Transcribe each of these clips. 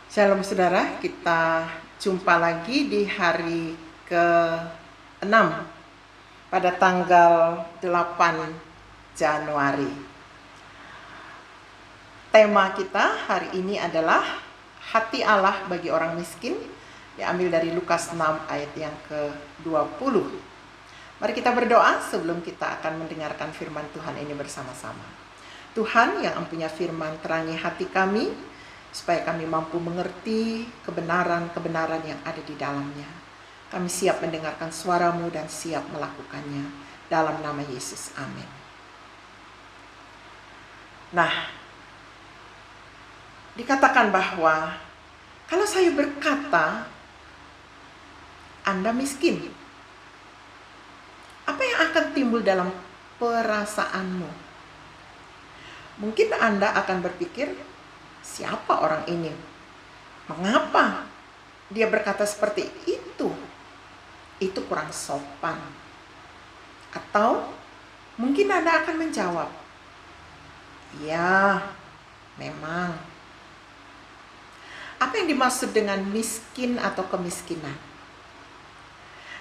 Shalom saudara, kita jumpa lagi di hari ke-6 pada tanggal 8 Januari. Tema kita hari ini adalah hati Allah bagi orang miskin, diambil dari Lukas 6 ayat yang ke-20. Mari kita berdoa sebelum kita akan mendengarkan firman Tuhan ini bersama-sama. Tuhan yang mempunyai firman, terangi hati kami, supaya kami mampu mengerti kebenaran-kebenaran yang ada di dalamnya. Kami siap mendengarkan suara-Mu dan siap melakukannya. Dalam nama Yesus, amin. Nah, dikatakan bahwa kalau saya berkata, Anda miskin, apa yang akan timbul dalam perasaanmu? Mungkin Anda akan berpikir, siapa orang ini? Mengapa dia berkata seperti itu? Itu kurang sopan. Atau mungkin Anda akan menjawab, ya, memang. Apa yang dimaksud dengan miskin atau kemiskinan?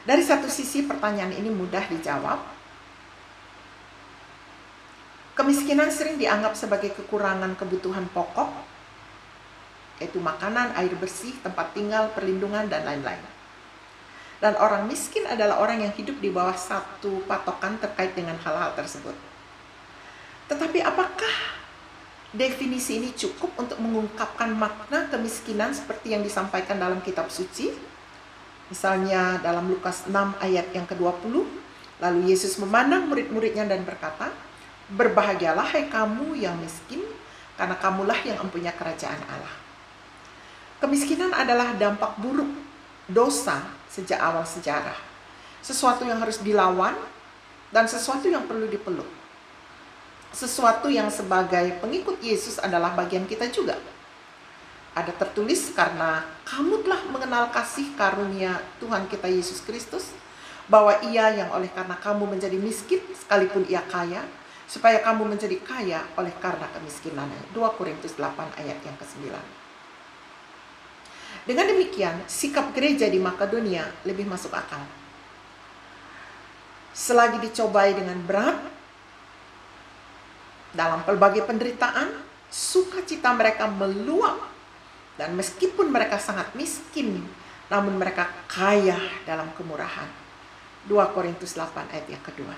Dari satu sisi pertanyaan ini mudah dijawab. Kemiskinan sering dianggap sebagai kekurangan kebutuhan pokok, yaitu makanan, air bersih, tempat tinggal, perlindungan, dan lain-lain. Dan orang miskin adalah orang yang hidup di bawah satu patokan terkait dengan hal-hal tersebut. Tetapi apakah definisi ini cukup untuk mengungkapkan makna kemiskinan seperti yang disampaikan dalam kitab suci? Misalnya dalam Lukas 6 ayat yang ke-20, lalu Yesus memandang murid-muridnya dan berkata, "Berbahagialah hai kamu yang miskin, karena kamulah yang mempunyai kerajaan Allah." Kemiskinan adalah dampak buruk dosa sejak awal sejarah. Sesuatu yang harus dilawan dan sesuatu yang perlu dipeluk. Sesuatu yang sebagai pengikut Yesus adalah bagian kita juga. Ada tertulis, karena kamu telah mengenal kasih karunia Tuhan kita Yesus Kristus, bahwa Ia yang oleh karena kamu menjadi miskin sekalipun Ia kaya, supaya kamu menjadi kaya oleh karena kemiskinannya. 2 Korintus 8 ayat yang ke-9. Dengan demikian, sikap gereja di Makedonia lebih masuk akal. Selagi dicobai dengan berat, dalam berbagai penderitaan, sukacita mereka meluap. Dan meskipun mereka sangat miskin, namun mereka kaya dalam kemurahan. 2 Korintus 8 ayat yang kedua.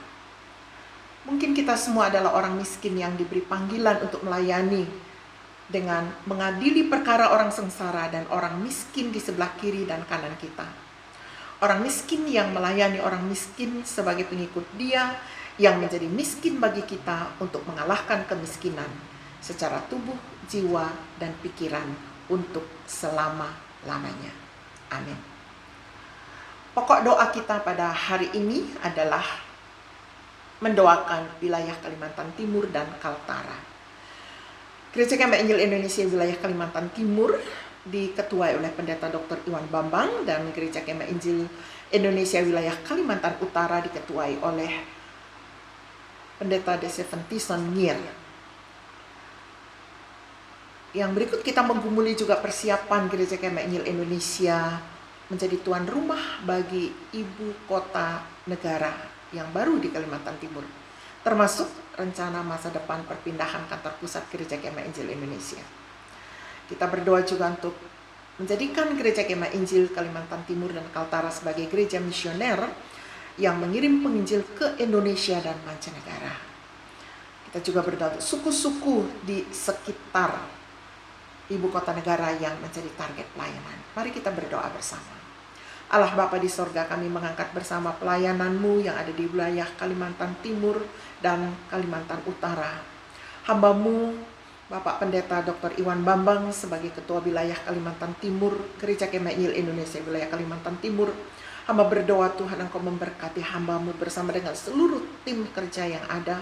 Mungkin kita semua adalah orang miskin yang diberi panggilan untuk melayani dengan mengadili perkara orang sengsara dan orang miskin di sebelah kiri dan kanan kita. Orang miskin yang melayani orang miskin sebagai pengikut Dia, yang menjadi miskin bagi kita untuk mengalahkan kemiskinan secara tubuh, jiwa, dan pikiran untuk selama-lamanya. Amin. Pokok doa kita pada hari ini adalah mendoakan wilayah Kalimantan Timur dan Kaltara. Gereja Kemah Injil Indonesia wilayah Kalimantan Timur diketuai oleh Pendeta Dr. Iwan Bambang, dan Gereja Kemah Injil Indonesia wilayah Kalimantan Utara diketuai oleh Pendeta Deseven Tison Ngir. Yang berikut kita menggumuli juga persiapan Gereja Kemah Injil Indonesia menjadi tuan rumah bagi ibu kota negara yang baru di Kalimantan Timur, termasuk rencana masa depan perpindahan kantor pusat Gereja Kemah Injil Indonesia. Kita berdoa juga untuk menjadikan Gereja Kemah Injil Kalimantan Timur dan Kaltara sebagai gereja misioner yang mengirim penginjil ke Indonesia dan mancanegara. Kita juga berdoa untuk suku-suku di sekitar ibu kota negara yang menjadi target pelayanan. Mari kita berdoa bersama. Allah Bapa di sorga, kami mengangkat bersama pelayanan-Mu yang ada di wilayah Kalimantan Timur dan Kalimantan Utara. Hamba-Mu, Bapak Pendeta Dr. Iwan Bambang sebagai Ketua Wilayah Kalimantan Timur, Gereja Kemah Injil Indonesia wilayah Kalimantan Timur. Hamba berdoa Tuhan Engkau memberkati hamba-Mu bersama dengan seluruh tim kerja yang ada.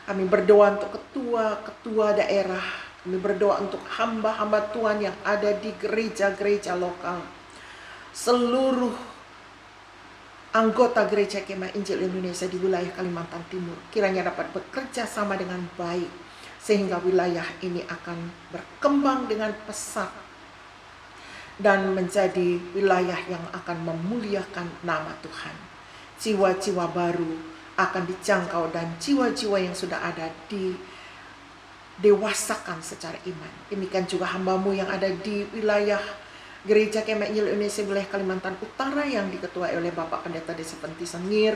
Kami berdoa untuk ketua-ketua daerah. Kami berdoa untuk hamba-hamba Tuhan yang ada di gereja-gereja lokal. Seluruh anggota Gereja Kemah Injil Indonesia di wilayah Kalimantan Timur kiranya dapat bekerja sama dengan baik, sehingga wilayah ini akan berkembang dengan pesat dan menjadi wilayah yang akan memuliakan nama Tuhan. Jiwa-jiwa baru akan dijangkau dan jiwa-jiwa yang sudah ada didewasakan secara iman. Demikian juga hamba-Mu yang ada di wilayah Gereja Kemah Injil Indonesia wilayah Kalimantan Utara yang diketuai oleh Bapak Pendeta Desa Penti Sengir.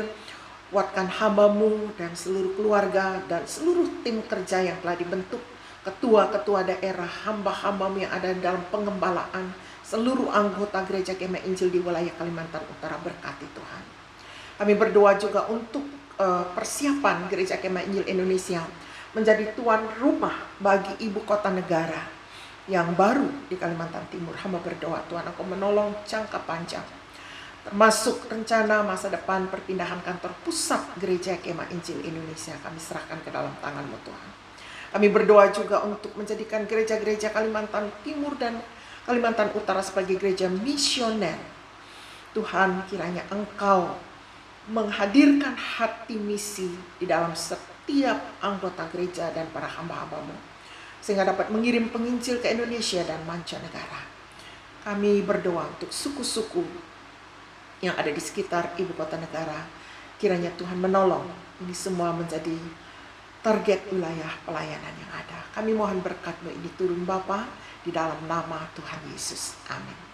Kuatkan hamba-Mu dan seluruh keluarga dan seluruh tim kerja yang telah dibentuk, ketua-ketua daerah, hamba-hamba-Mu yang ada dalam pengembalaan, seluruh anggota Gereja Kemah Injil di wilayah Kalimantan Utara, berkati Tuhan. Kami berdoa juga untuk persiapan Gereja Kemah Injil Indonesia menjadi tuan rumah bagi ibu kota negara yang baru di Kalimantan Timur. Hamba berdoa, Tuhan Engkau menolong jangka panjang, termasuk rencana masa depan perpindahan kantor pusat Gereja Kemah Injil Indonesia. Kami serahkan ke dalam tangan-Mu Tuhan. Kami berdoa juga untuk menjadikan gereja-gereja Kalimantan Timur dan Kalimantan Utara sebagai gereja misioner. Tuhan, kiranya Engkau menghadirkan hati misi di dalam setiap anggota gereja dan para hamba-hamba-Mu, sehingga dapat mengirim penginjil ke Indonesia dan mancanegara. Kami berdoa untuk suku-suku yang ada di sekitar ibu kota negara. Kiranya Tuhan menolong ini semua menjadi target wilayah pelayanan yang ada. Kami mohon berkat-Mu ini turun Bapa, di dalam nama Tuhan Yesus. Amin.